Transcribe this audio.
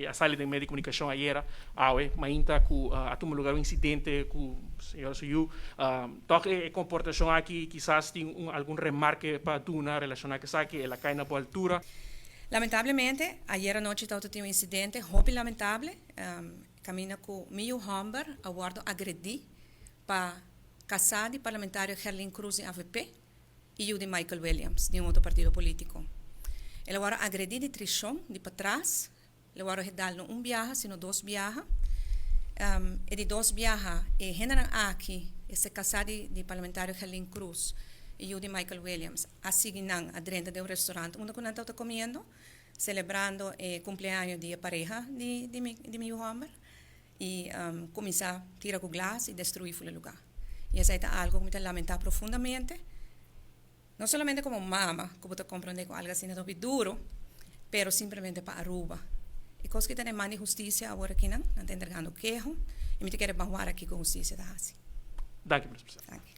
a sala de meio de comunicação ayer, mainta que a tomar lugar um incidente que o senhor Suyu, toque a comportação aqui, quizás tem algum remarque para tu na relacionada com essa que ela cai na boa altura. Lamentablemente, ayer anoche tive um incidente, hobby lamentável, caminha com Mio Humber, aguardo agredi para casado parlamentário Herlin Cruz em AVP e o de Michael Williams, de um outro partido político. Ele agora agredi de trishon, de para trás, ele agora redal não viaja, sino dois viaja. E de dois viaja, e generan aqui, esse casado de parlamentário Herlin Cruz e o de Michael Williams, asignan a dentro de um restaurante onde nós estamos comendo, celebrando o cumpleaños de pareja de meu Humber, e começar a tirar com glas e destruir o lugar. E isso é algo que me lamenta profundamente, não somente como mama, como te compreende com algo assim de duro, pero simplesmente para Aruba. E coisa que tem mais de justiça agora aqui não está entregando queijo, e me quero bajuar aqui com justiça da assim. Danke, professor. Danke.